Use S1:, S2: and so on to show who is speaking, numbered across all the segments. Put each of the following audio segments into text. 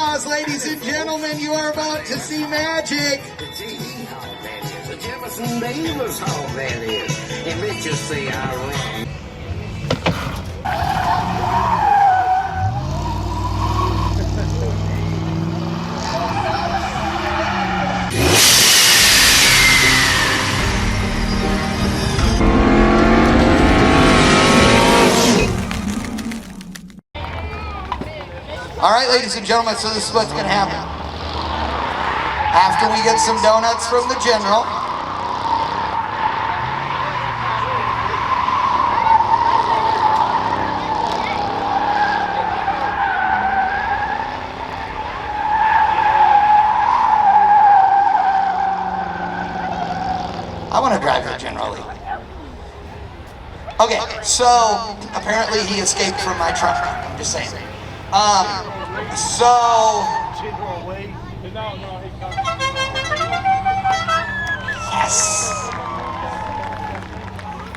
S1: applause, ladies and gentlemen. You are about to see magic.
S2: The TV Hall, that is. The Jefferson Davis Hall, that is. And let's just say I run.
S1: All right, ladies and gentlemen, so this is what's going to happen. After we get some donuts from the general, I want to drive the general. Okay, so apparently he escaped from my truck. I'm just saying. Yes.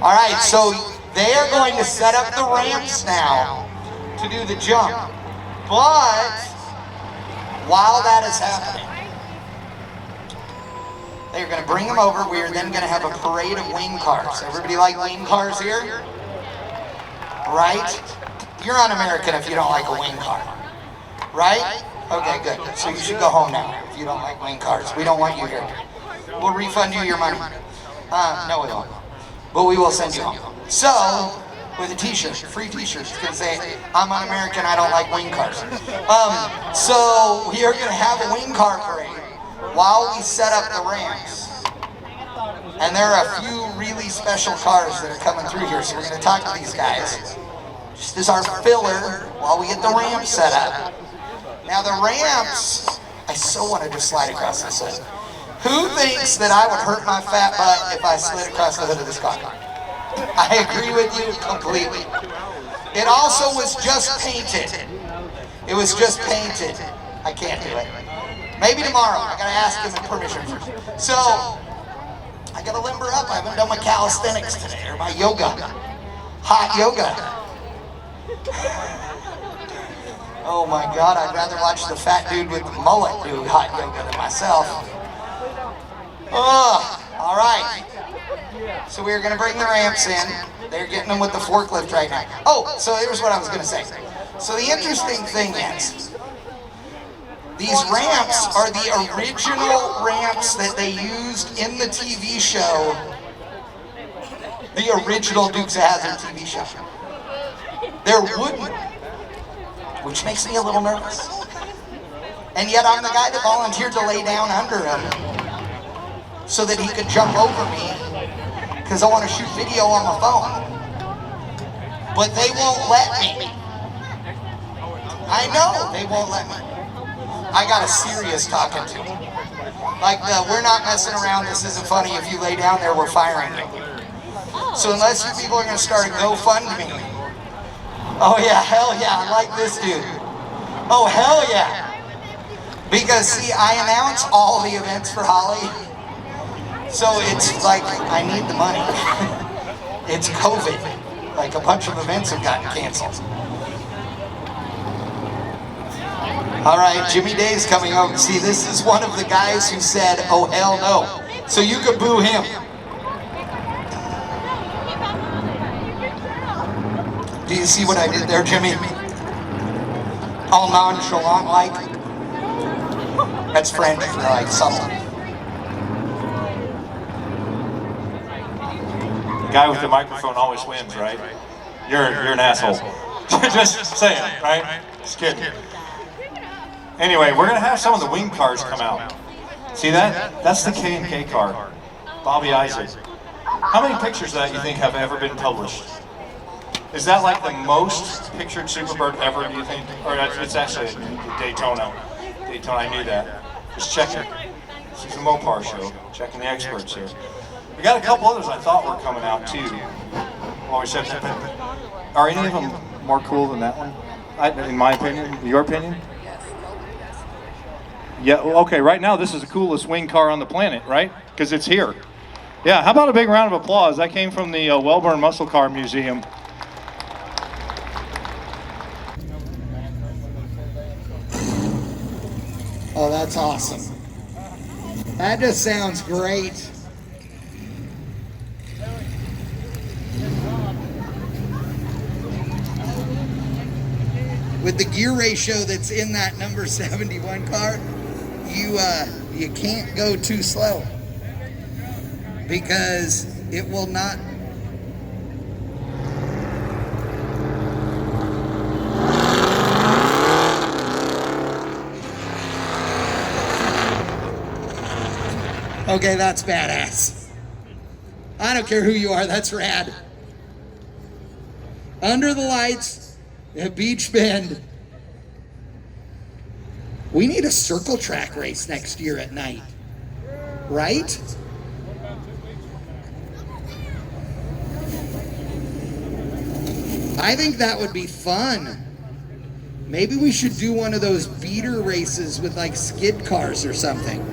S1: All right, so they are going to set up the ramps now to do the jump. But while that is happening, they're going to bring them over. We are then going to have a parade of wing cars. Everybody like wing cars here? Right? You're un-American if you don't like a wing car. Right? Okay, good. So you should go home now if you don't like wing cars. We don't want you here. We'll refund you your money. No, we won't. But we will send you home. So, with a t-shirt, free t-shirt, it's going to say, I'm un-American, I don't like wing cars. So, we are going to have a wing car parade while we set up the ramps. And there are a few really special cars that are coming through here, so we're going to talk to these guys. Just as our filler while we get the ramps set up. Now the ramps, I so want to just slide across this hood. Who thinks that I would hurt my fat butt if I slid across the hood of this car? I agree with you completely. It also was just painted. It was just painted. I can't do it. Maybe tomorrow. I gotta ask him permission first. So, I gotta limber up. I haven't done my calisthenics today, or my yoga. Hot yoga. Oh my God, I'd rather watch the fat dude with the mullet do hot yoga than myself. Oh, all right. So we're gonna bring the ramps in. They're getting them with the forklift right now. Oh, so here's what I was gonna say. So the interesting thing is, these ramps are the original ramps that they used in the TV show, the original Dukes of Hazzard TV show. They're wooden, which makes me a little nervous. And yet I'm the guy that volunteered to lay down under him so that he could jump over me because I want to shoot video on my phone. But they won't let me. I know they won't let me. I got a serious talking to. Like we're not messing around, this isn't funny, if you lay down there, we're firing you. So unless you people are going to start a GoFundMe. Oh yeah, hell yeah, I like this dude. Oh hell yeah. Because see, I announce all the events for Holly. So it's like, I need the money. It's COVID. Like a bunch of events have gotten canceled. All right, Jimmy Day's coming out. See, this is one of the guys who said, oh hell no. So you can boo him. Do you see what I did there, Jimmy? All nonchalant like. That's French for like subtle.
S3: The guy with the microphone always wins, right? You're an asshole. Just saying, right? Just kidding. Anyway, we're gonna have some of the wing cars come out. See that? That's the K&K car. Bobby Isaac. How many pictures of that you think have ever been published? Is that like the most pictured Superbird ever, do you think? Or it's actually Daytona. Daytona, I knew that. Just checking. This is a Moparty show. Checking the experts here. We got a couple others I thought were coming out too. Well, we said that. Are any of them more cool than that one? In my opinion? Your opinion? Yeah, okay, right now this is the coolest wing car on the planet, right? Because it's here. Yeah, how about a big round of applause? That came from the Wellborn Muscle Car Museum.
S1: Oh, that's awesome. That just sounds great. With the gear ratio that's in that number 71 car, you can't go too slow because it will not. Okay, that's badass. I don't care who you are, that's rad. Under the lights at Beach Bend. We need a circle track race next year at night, right? I think that would be fun. Maybe we should do one of those beater races with like skid cars or something.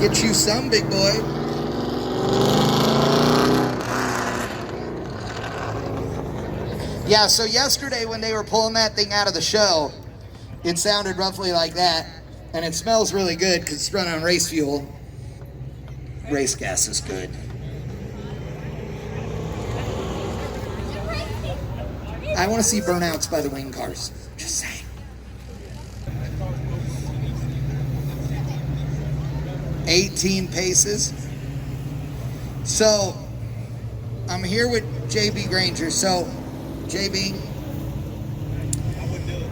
S1: Get you some, big boy. Yeah, so yesterday when they were pulling that thing out of the show, it sounded roughly like that. And it smells really good because it's run on race fuel. Race gas is good. I want to see burnouts by the wing cars. Just saying. $18 paces. So, I'm here with JB Granger. So, JB,
S4: I wouldn't do it.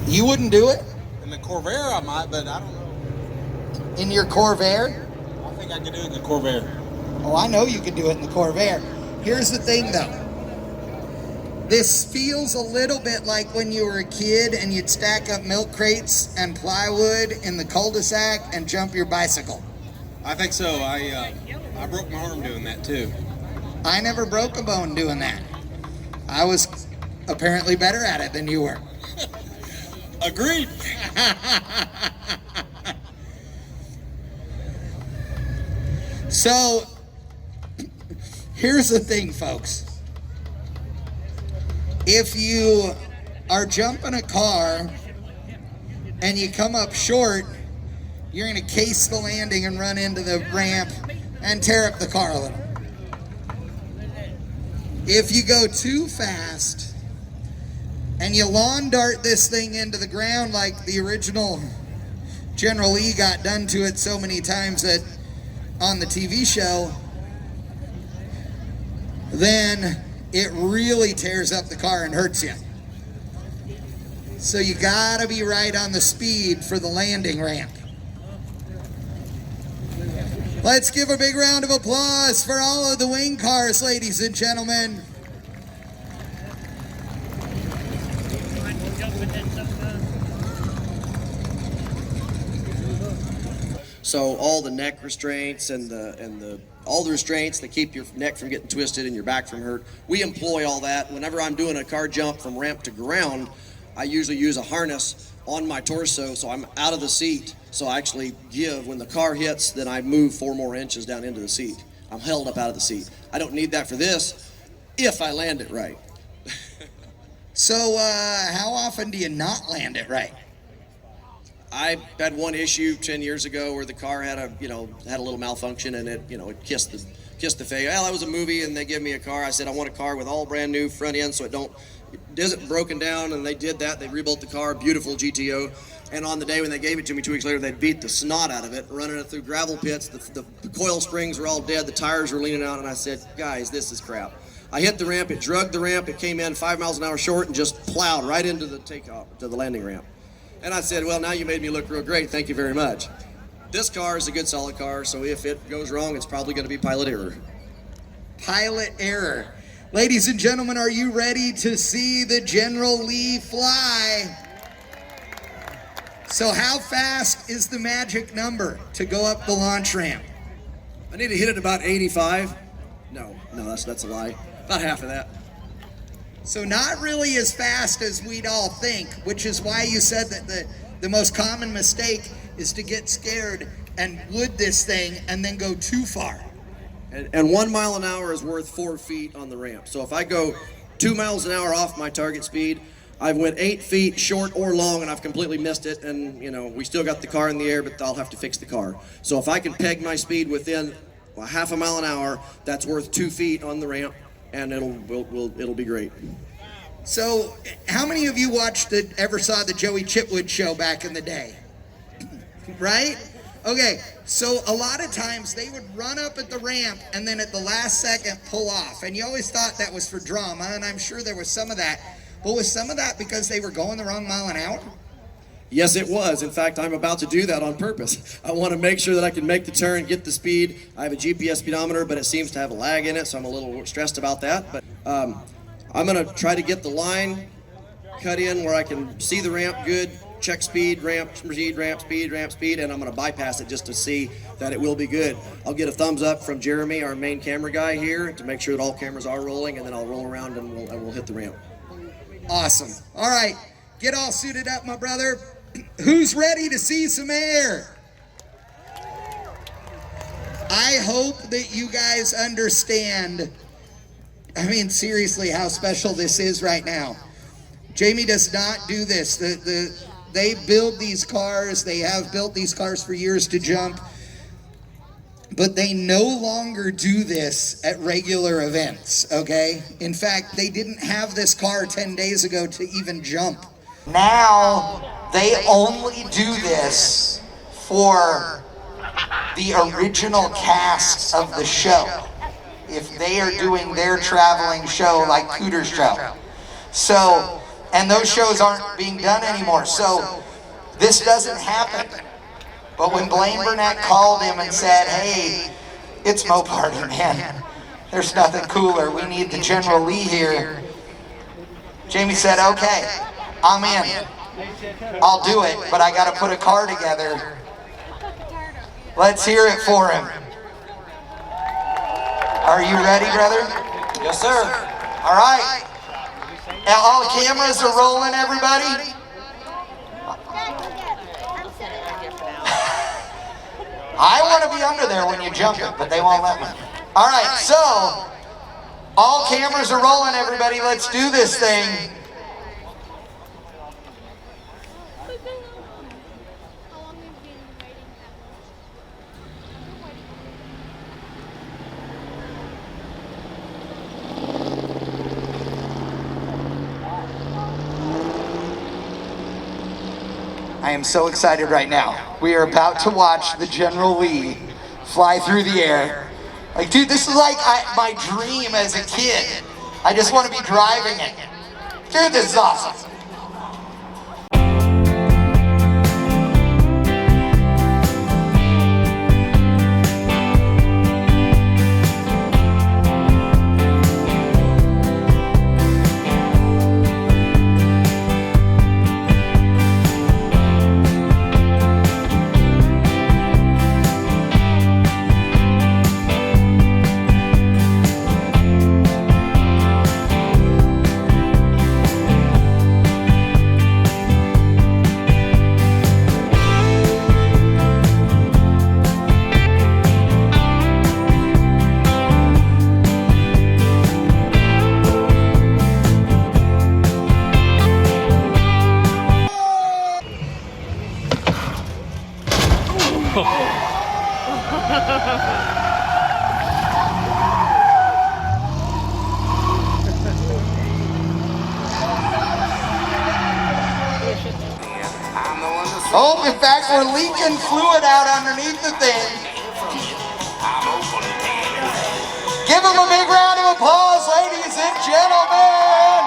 S1: you wouldn't do it?
S4: In the Corvair I might, but I don't know.
S1: In your Corvair?
S4: I think I could do it in the Corvair.
S1: Oh, I know you can do it in the Corvair. Here's the thing though. This feels a little bit like when you were a kid and you'd stack up milk crates and plywood in the cul-de-sac and jump your bicycle.
S4: I think so. I broke my arm doing that too.
S1: I never broke a bone doing that. I was apparently better at it than you were.
S4: Agreed.
S1: So, here's the thing, folks. If you are jumping a car and you come up short, you're going to case the landing and run into the ramp and tear up the car a little. If you go too fast and you lawn dart this thing into the ground like the original General Lee got done to it so many times that on the TV show, then it really tears up the car and hurts you. So you gotta be right on the speed for the landing ramp. Let's give a big round of applause for all of the wing cars, ladies and gentlemen.
S5: So all the neck restraints and all the restraints that keep your neck from getting twisted and your back from hurt, we employ all that. Whenever I'm doing a car jump from ramp to ground, I usually use a harness on my torso so I'm out of the seat. So I actually give, when the car hits, then I move 4 more inches down into the seat. I'm held up out of the seat. I don't need that for this if I land it right.
S1: So how often do you not land it right?
S5: I had one issue 10 years ago where the car had a little malfunction and it kissed the face. Well, that was a movie and they gave me a car. I said, I want a car with all brand new front end so it isn't broken down, and they did that. They rebuilt the car, beautiful GTO. And on the day when they gave it to me 2 weeks later, they beat the snot out of it, running it through gravel pits. The coil springs were all dead. The tires were leaning out, and I said, guys, this is crap. I hit the ramp. It drugged the ramp. It came in 5 miles an hour short and just plowed right into the takeoff, to the landing ramp. And I said, well, now you made me look real great. Thank you very much. This car is a good, solid car, so if it goes wrong, it's probably going to be pilot error.
S1: Pilot error. Ladies and gentlemen, are you ready to see the General Lee fly? So how fast is the magic number to go up the launch ramp?
S5: I need to hit it about 85. No, that's a lie. About half of that.
S1: So not really as fast as we'd all think, which is why you said that the most common mistake is to get scared and wood this thing and then go too far.
S5: And 1 mile an hour is worth 4 feet on the ramp. So if I go 2 miles an hour off my target speed, I've went 8 feet short or long and I've completely missed it. And you know, we still got the car in the air, but I'll have to fix the car. So if I can peg my speed within a half a mile an hour, that's worth 2 feet on the ramp, and it'll be great.
S1: So, how many of you ever saw the Joey Chitwood show back in the day? Right? Okay, so a lot of times they would run up at the ramp and then at the last second pull off. And you always thought that was for drama, and I'm sure there was some of that. But was some of that because they were going the wrong mile an hour?
S5: Yes, it was. In fact, I'm about to do that on purpose. I want to make sure that I can make the turn, get the speed. I have a GPS speedometer, but it seems to have a lag in it, so I'm a little stressed about that. But I'm going to try to get the line cut in where I can see the ramp good, check speed, ramp, speed, ramp, speed, ramp, speed, and I'm going to bypass it just to see that it will be good. I'll get a thumbs up from Jeremy, our main camera guy here, to make sure that all cameras are rolling, and then I'll roll around and we'll hit the ramp.
S1: Awesome. All right, get all suited up, my brother. Who's ready to see some air? I hope that you guys understand, I mean, seriously, how special this is right now. Jamie does not do this. They build these cars. They have built these cars for years to jump. But they no longer do this at regular events, okay? In fact, they didn't have this car 10 days ago to even jump. Now, they only do this for the original cast of the show. If they are doing their traveling show like Cooter's Travel. So, and those shows aren't being done anymore. So, this doesn't happen. But when Blaine Burnett called him and said, hey, it's Moparty, man. There's nothing cooler. We need the General Lee here. Jamie said, okay, I'm in. I'll do it, but I got to put a car together. Let's hear it for him. Are you ready, brother?
S5: Yes, sir.
S1: All right. Now, all cameras are rolling, everybody? I want to be under there when you jump it, but they won't let me. All right, so all cameras are rolling, everybody. Let's do this thing. I am so excited right now. We are about to watch the General Lee fly through the air. Like, dude, this is like my dream as a kid. I just want to be driving it. Dude, this is awesome. Oh, in fact, we're leaking fluid out underneath the thing. Give them a big round of applause, ladies and gentlemen.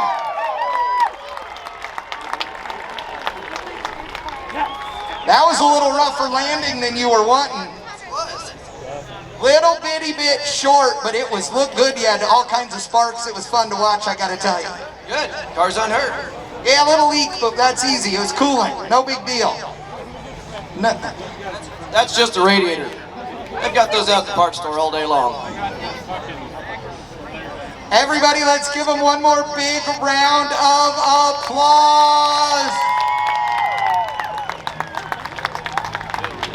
S1: That was a little rougher landing than you were wanting. Little bitty bit short, but it looked good. You had all kinds of sparks. It was fun to watch, I gotta tell you.
S5: Good. Car's unhurt.
S1: Yeah, a little leak, but that's easy. It was cooling. No big deal. Nothing.
S5: That's just a radiator. They've got those out at the parts store all day long.
S1: Everybody, let's give them one more big round of applause.